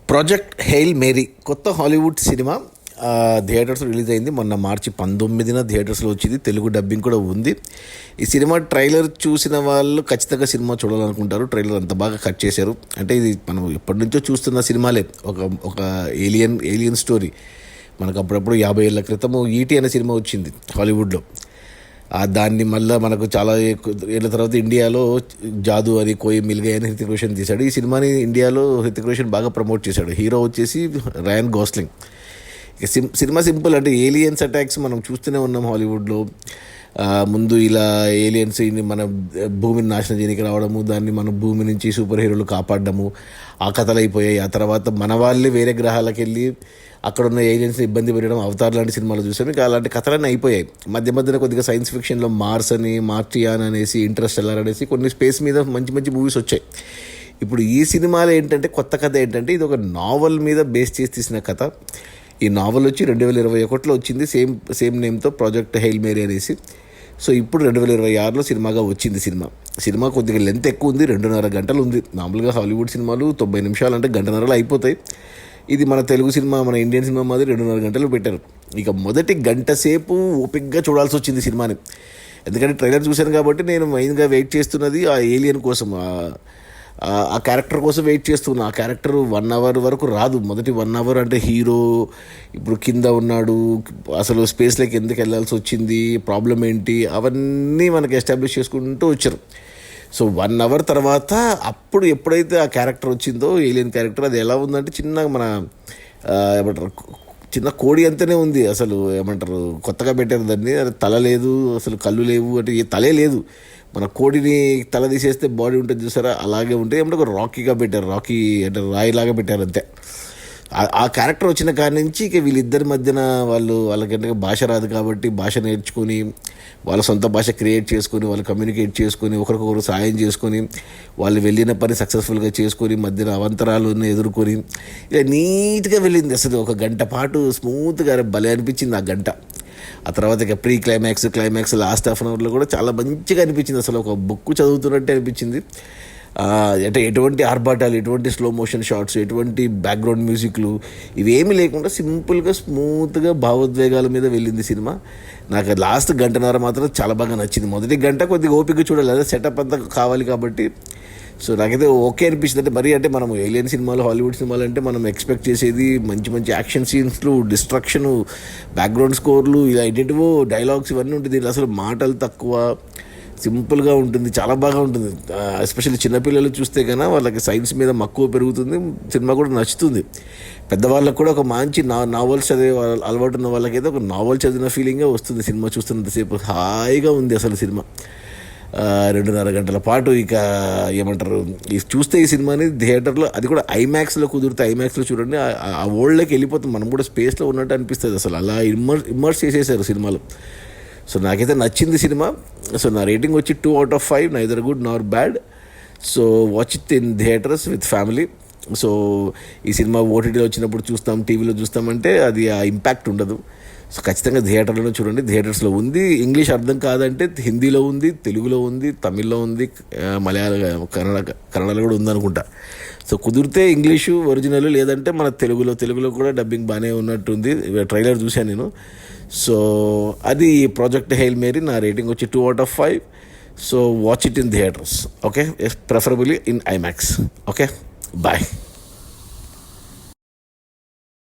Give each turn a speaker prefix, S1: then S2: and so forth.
S1: Project Hail Mary కొత్త Hollywood cinema theatres release అయింది. మొన్న మార్చి 19న థియేటర్స్లో వచ్చింది. తెలుగు డబ్బింగ్ కూడా ఉంది. ఈ సినిమా ట్రైలర్ చూసిన వాళ్ళు ఖచ్చితంగా సినిమా చూడాలనుకుంటారు. ట్రైలర్ అంత బాగా కట్ చేశారు. అంటే ఇది మనం ఎప్పటి నుంచో చూస్తున్న సినిమాలే. ఒక ఏలియన్ స్టోరీ. మనకు అప్పుడప్పుడు 50 ఏళ్ల క్రితము ఈటీ అనే సినిమా వచ్చింది హాలీవుడ్లో. దాన్ని మళ్ళీ మనకు చాలా ఏళ్ళ తర్వాత ఇండియాలో జాదు అని కోయి మిల్గే అని హృతిక్ రోషన్ తీశాడు. ఈ సినిమాని ఇండియాలో హృతిక్ రోషన్ బాగా ప్రమోట్ చేశాడు. హీరో వచ్చేసి రయాన్ గోస్లింగ్. సినిమా సింపుల్, అంటే ఏలియన్స్ అటాక్స్ మనం చూస్తూనే ఉన్నాం హాలీవుడ్లో. ముందు ఇలా ఏలియన్స్ మన భూమిని నాశనం చేయడానికి రావడము, దాన్ని మన భూమి నుంచి సూపర్ హీరోలు కాపాడడము, ఆ కథలు అయిపోయాయి. ఆ తర్వాత మన వాళ్ళే వేరే గ్రహాలకు వెళ్ళి అక్కడున్న ఏలియన్స్ని ఇబ్బంది పెట్టడం, అవతార్ లాంటి సినిమాలు చూసాం. ఇంకా అలాంటి కథలన్నీ అయిపోయాయి. మధ్యన కొద్దిగా సైన్స్ ఫిక్షన్లో మార్స్ అని, మార్టియాన్ అనేసి, ఇంటర్స్టెల్లార్ అనేసి కొన్ని స్పేస్ మీద మంచి మంచి మూవీస్ వచ్చాయి. ఇప్పుడు ఈ సినిమాలో ఏంటంటే కొత్త కథ ఏంటంటే ఇది ఒక నావల్ మీద బేస్ చేసి తీసిన కథ. ఈ నావల్ వచ్చి 2021లో వచ్చింది, సేమ్ నేమ్తో ప్రాజెక్ట్ హెయిల్ మేరీ అనేసి. సో ఇప్పుడు 2026లో సినిమాగా వచ్చింది. సినిమా కొద్దిగా లెంత్ ఎక్కువ ఉంది, 2.5 గంటలు ఉంది. మామూలుగా హాలీవుడ్ సినిమాలు 90 నిమిషాలు అంటే గంటన్నరలో అయిపోతాయి. ఇది మన తెలుగు సినిమా, మన ఇండియన్ సినిమా మాదిరి 2.5 గంటలు పెట్టారు. ఇక మొదటి గంట సేపు ఓపిక్గా చూడాల్సి వచ్చింది సినిమాని. ఎందుకంటే ట్రైలర్ చూశాను కాబట్టి నేను మెయిన్గా వెయిట్ చేస్తున్నది ఆ ఏలియన్ కోసం, ఆ క్యారెక్టర్ కోసం వెయిట్ చేస్తున్నా. ఆ క్యారెక్టర్ 1 అవర్ వరకు రాదు. మొదటి 1 అవర్ అంటే హీరో ఇప్పుడు కింద ఉన్నాడు, అసలు స్పేస్లోకి ఎందుకు వెళ్ళాల్సి వచ్చింది, ప్రాబ్లం ఏంటి, అవన్నీ మనకి ఎస్టాబ్లిష్ చేసుకుంటూ వచ్చారు. సో 1 అవర్ తర్వాత అప్పుడు ఎప్పుడైతే ఆ క్యారెక్టర్ వచ్చిందో, ఏలియన్ క్యారెక్టర్, అది ఎలా ఉందంటే ఏమంటారు చిన్న కోడి అంతనే ఉంది. అసలు ఏమంటారు కొత్తగా పెట్టారు దాన్ని. అది తల లేదు, అసలు కళ్ళు లేవు, అంటే తలే లేదు. మన కోడిని తల తీసేస్తే బాడీ ఉంటుంది చూసారా, అలాగే ఉంటే ఏమంటే ఒక రాకీగా పెట్టారు. రాకీ అంటే రాయిలాగా పెట్టారు అంతే. ఆ క్యారెక్టర్ వచ్చిన కాడి నుంచి ఇక వీళ్ళిద్దరి మధ్యన వాళ్ళకంటే భాష రాదు కాబట్టి భాష నేర్చుకొని, వాళ్ళ సొంత భాష క్రియేట్ చేసుకొని, వాళ్ళు కమ్యూనికేట్ చేసుకొని, ఒకరికొకరు సాయం చేసుకొని, వాళ్ళు వెళ్ళిన పని సక్సెస్ఫుల్గా చేసుకొని, మధ్యన అవంతరాలను ఎదుర్కొని ఇక నీట్గా వెళ్ళింది. అసలు 1 గంట పాటు స్మూత్గా భలే అనిపించింది ఆ గంట. ఆ తర్వాత ఇక pre climax last half an అవర్లో కూడా చాలా మంచిగా అనిపించింది. అసలు ఒక బుక్ చదువుతున్నట్టే అనిపించింది. అంటే ఎటువంటి ఆర్భాటాలు, ఎటువంటి స్లో మోషన్ షాట్స్, ఎటువంటి బ్యాక్గ్రౌండ్ మ్యూజిక్లు ఇవేమీ లేకుండా సింపుల్గా స్మూత్గా భావోద్వేగాల మీద వెళ్ళింది సినిమా. నాకు లాస్ట్ గంటన్నర మాత్రం చాలా బాగా నచ్చింది. మొదటి గంట కొద్దిగా ఓపిక చూడాలి, అదే సెటప్ అంతా కావాలి కాబట్టి. సో నాకైతే ఓకే అనిపించింది. అంటే మరీ అంటే మనం ఏలియన్ సినిమాలు, హాలీవుడ్ సినిమాలు అంటే మనం ఎక్స్పెక్ట్ చేసేది మంచి మంచి యాక్షన్ సీన్స్లు, డిస్ట్రక్షను, బ్యాక్గ్రౌండ్ స్కోర్లు, ఇలా ఏంటంటివో డైలాగ్స్ ఇవన్నీ ఉంటుంది. అసలు మాటలు తక్కువ, సింపుల్గా ఉంటుంది, చాలా బాగా ఉంటుంది. ఎస్పెషల్లీ చిన్నపిల్లలు చూస్తే కన్నా వాళ్ళకి సైన్స్ మీద మక్కువ పెరుగుతుంది, సినిమా కూడా నచ్చుతుంది. పెద్దవాళ్ళకు కూడా ఒక మంచి నావల్స్ చదివే అలవాటు ఉన్న వాళ్ళకైతే ఒక నావల్ చదివిన ఫీలింగే వస్తుంది సినిమా చూస్తున్నంతసేపు. హాయిగా ఉంది అసలు సినిమా. 2.5 గంటల పాటు ఇక ఏమంటారు చూస్తే ఈ సినిమాని థియేటర్లో, అది కూడా ఐమాక్స్లో కుదిరితే ఐమాక్స్లో చూడండి. ఆ వరల్డ్లోకి వెళ్ళిపోతుంది, మనం కూడా స్పేస్లో ఉన్నట్టు అనిపిస్తుంది. అసలు అలా ఇమ్మర్స్ చేసేసారు సినిమాలో. సో నాకైతే నచ్చింది సినిమా. సో నా రేటింగ్ వచ్చి 2 out of 5, neither good Nar bad. So watch it in theatres with family. So ఈ సినిమా ఓటీటీలో వచ్చినప్పుడు చూస్తాం, టీవీలో చూస్తామంటే అది ఆ ఇంపాక్ట్ ఉండదు. సో ఖచ్చితంగా థియేటర్లోనే చూడండి. థియేటర్స్లో ఉంది. ఇంగ్లీష్ అర్థం కాదంటే హిందీలో ఉంది, తెలుగులో ఉంది, తమిళ్లో ఉంది, కన్నడలో కూడా ఉందనుకుంటా. సో కుదిరితే ఇంగ్లీషు ఒరిజినల్, లేదంటే మన తెలుగులో కూడా డబ్బింగ్ బాగానే ఉన్నట్టుంది. ట్రైలర్ చూశాను నేను. సో అది ప్రాజెక్ట్ హెయిల్ మేరీ. నా రేటింగ్ వచ్చి 2 out of 5. So watch it in theatres. Okay, preferably in IMAX. Okay, bye.